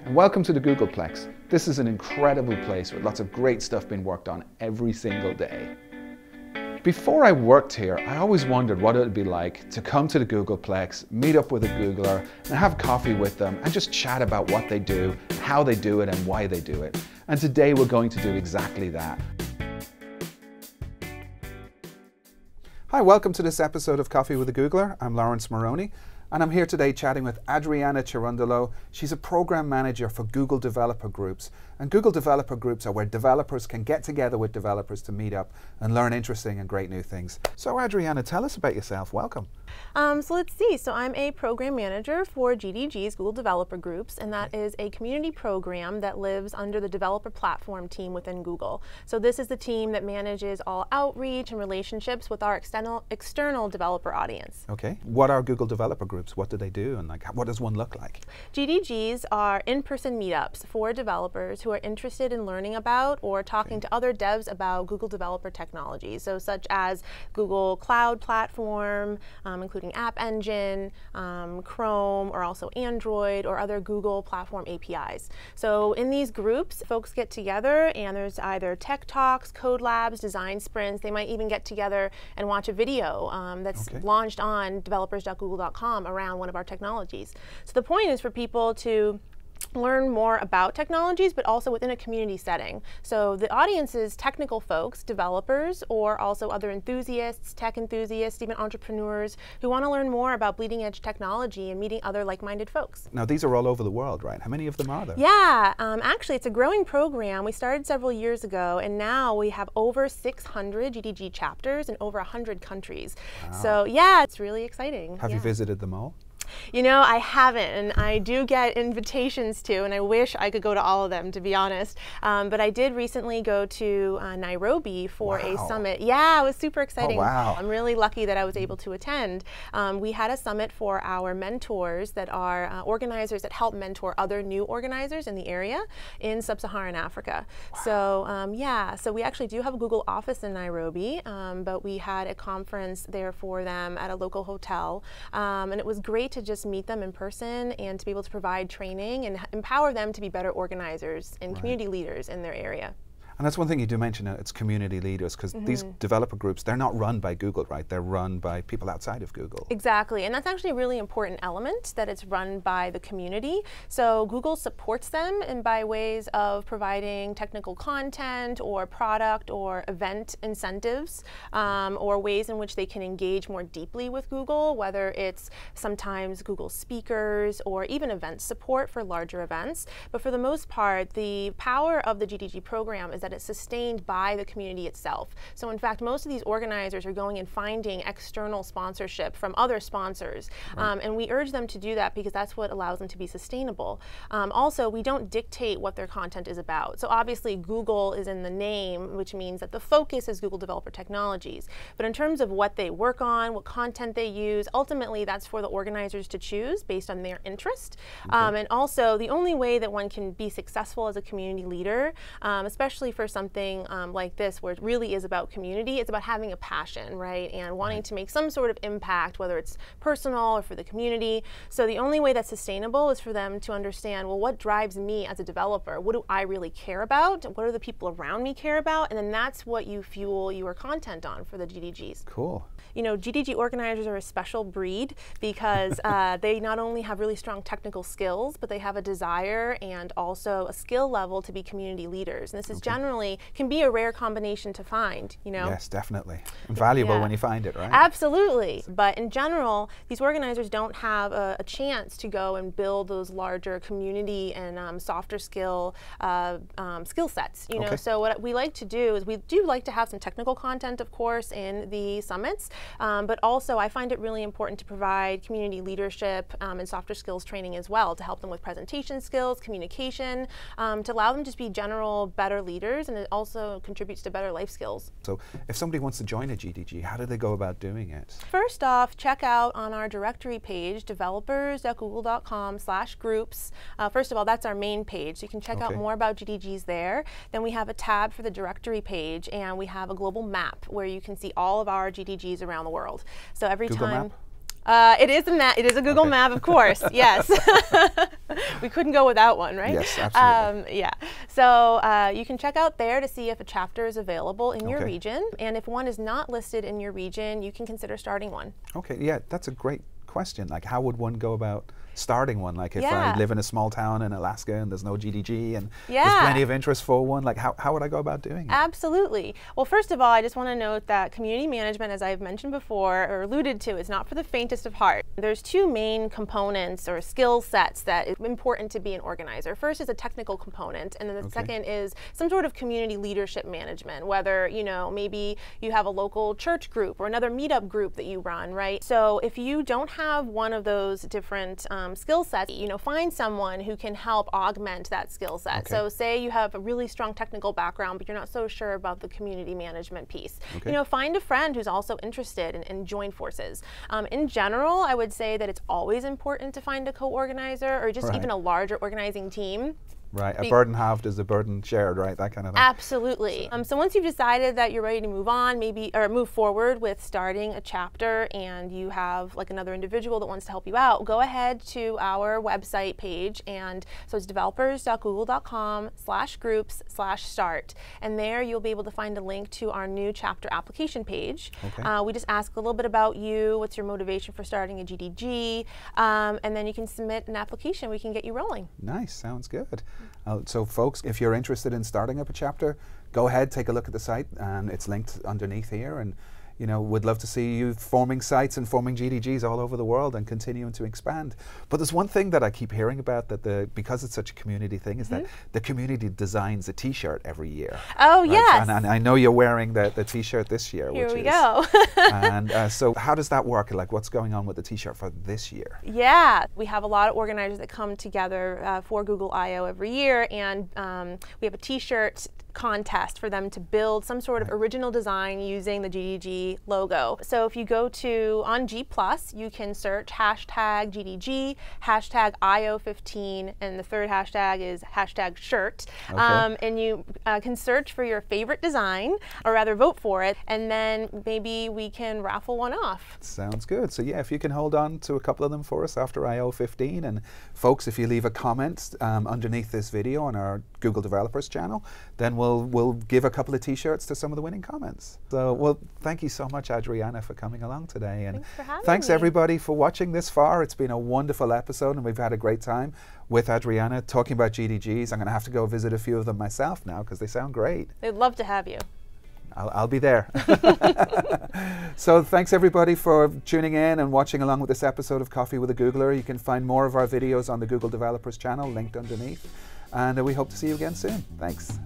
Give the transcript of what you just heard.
and welcome to the Googleplex. This is an incredible place with lots of great stuff being worked on every single day. Before I worked here, I always wondered what it would be like to come to the Googleplex, meet up with a Googler, and have coffee with them and just chat about what they do, how they do it, and why they do it. And today we're going to do exactly that. Hi, welcome to this episode of Coffee with a Googler. I'm Laurence Moroney, and I'm here today chatting with Adriana Cerundolo. She's a program manager for Google Developer Groups. And Google Developer Groups are where developers can get together with developers to meet up and learn interesting and great new things. So Adriana, tell us about yourself. Welcome. So let's see. So I'm a program manager for GDGs, Google Developer Groups, and that is a community program that lives under the developer platform team within Google. So this is the team that manages all outreach and relationships with our external developer audience. Okay. What are Google Developer Groups? What do they do? And what does one look like? GDGs are in-person meetups for developers who are interested in learning about or talking to other devs about Google developer technologies. So such as Google Cloud Platform, including App Engine, Chrome, or also Android, or other Google Platform APIs. So in these groups, folks get together and there's either tech talks, code labs, design sprints. They might even get together and watch a video that's launched on developers.google.com around one of our technologies. So the point is for people to learn more about technologies, but also within a community setting. So the audience is technical folks, developers, or also other enthusiasts, tech enthusiasts, even entrepreneurs who want to learn more about bleeding edge technology and meeting other like-minded folks. Now these are all over the world, right? How many of them are there? Yeah, actually it's a growing program. We started several years ago, and now we have over 600 GDG chapters in over 100 countries. Wow. So yeah, it's really exciting. Have you visited them all? You know, I haven't, and I do get invitations to, and I wish I could go to all of them, to be honest. But I did recently go to Nairobi for a summit. Yeah, it was super exciting. Oh, wow. I'm really lucky that I was able to attend. We had a summit for our mentors that are organizers that help mentor other new organizers in the area in sub-Saharan Africa. Wow. So yeah, so we actually do have a Google office in Nairobi, but we had a conference there for them at a local hotel, and it was great to just meet them in person and to be able to provide training and empower them to be better organizers and community leaders in their area. And that's one thing you do mention, it's community leaders, because these developer groups, they're not run by Google, right? They're run by people outside of Google. Exactly, and that's actually a really important element, that it's run by the community. So Google supports them in by ways of providing technical content or product or event incentives, or ways in which they can engage more deeply with Google, whether it's sometimes Google speakers or even event support for larger events. But for the most part, the power of the GDG program is that it's sustained by the community itself. So in fact, most of these organizers are going and finding external sponsorship from other sponsors. And we urge them to do that because that's what allows them to be sustainable. Also, we don't dictate what their content is about. So obviously, Google is in the name, which means that the focus is Google Developer Technologies. But in terms of what they work on, what content they use, ultimately that's for the organizers to choose based on their interest. And also, the only way that one can be successful as a community leader, especially for something like this, where it really is about community, it's about having a passion, right? And wanting to make some sort of impact, whether it's personal or for the community. So the only way that's sustainable is for them to understand, well, what drives me as a developer? What do I really care about? What do the people around me care about? And then that's what you fuel your content on for the GDGs. Cool. You know, GDG organizers are a special breed because they not only have really strong technical skills, but they have a desire and also a skill level to be community leaders. And this is generally can be a rare combination to find, you know? Yes, definitely. And valuable when you find it, right? Absolutely. But in general, these organizers don't have a chance to go and build those larger community and softer skill sets, you know? So what we like to do is we do like to have some technical content, of course, in the summits, but also I find it really important to provide community leadership and softer skills training as well to help them with presentation skills, communication, to allow them to just be general better leaders, and it also contributes to better life skills. So if somebody wants to join a GDG, how do they go about doing it? First off, check out on our directory page, developers.google.com/groups. First of all, that's our main page, so you can check out more about GDGs there. Then we have a tab for the directory page, and we have a global map where you can see all of our GDGs around the world. So every Google time. Map? It is a map. It is a Google map, of course. Yes. We couldn't go without one, right? Yes, absolutely. Yeah. So you can check out there to see if a chapter is available in your region. And if one is not listed in your region, you can consider starting one. Okay, yeah, that's a great question. Like, how would one go about starting one? Like, if I live in a small town in Alaska and there's no GDG and there's plenty of interest for one, like, how would I go about doing it? Absolutely. Well, first of all, I just want to note that community management, as I've mentioned before or alluded to, is not for the faintest of heart. There's two main components or skill sets that is important to be an organizer. First is a technical component, and then the second is some sort of community leadership management, whether, you know, maybe you have a local church group or another meetup group that you run, right? So if you don't have one of those different skill sets, you know, find someone who can help augment that skill set. So say you have a really strong technical background, but you're not so sure about the community management piece. You know, find a friend who's also interested and join forces. In general, I would say that it's always important to find a co-organizer or just even a larger organizing team. Right, a burden halved is a burden shared, right? That kind of thing. Absolutely. So once you've decided that you're ready to move on, move forward with starting a chapter, and you have like another individual that wants to help you out, go ahead to our website page, and so it's developers.google.com/groups/start, and there you'll be able to find a link to our new chapter application page. We just ask a little bit about you, what's your motivation for starting a GDG, and then you can submit an application. We can get you rolling. Nice, sounds good. So folks, if you're interested in starting up a chapter, go ahead, take a look at the site, and it's linked underneath here. And you know, we'd love to see you forming sites and forming GDGs all over the world and continuing to expand. But there's one thing that I keep hearing about, that because it's such a community thing, is that the community designs a T-shirt every year. Oh, right? Yes. And I know you're wearing the T-shirt this year. Here we go. And so how does that work? Like, what's going on with the T-shirt for this year? Yeah, we have a lot of organizers that come together for Google I/O every year, and we have a T-shirt contest for them to build some sort of original design using the GDG logo. So if you go on G+, you can search hashtag GDG, hashtag IO15, and the third hashtag is hashtag shirt. And you can search for your favorite design, or rather vote for it, and then maybe we can raffle one off. Sounds good. So yeah, if you can hold on to a couple of them for us after IO15, and folks, if you leave a comment underneath this video on our Google Developers channel, then we'll give a couple of T-shirts to some of the winning comments. So, well, thank you so much, Adriana, for coming along today. And thanks for having thanks me. Everybody for watching this far. It's been a wonderful episode, and we've had a great time with Adriana talking about GDGs. I'm going to have to go visit a few of them myself now because they sound great. They'd love to have you. I'll be there. So thanks everybody for tuning in and watching along with this episode of Coffee with a Googler. You can find more of our videos on the Google Developers channel linked underneath. And we hope to see you again soon. Thanks.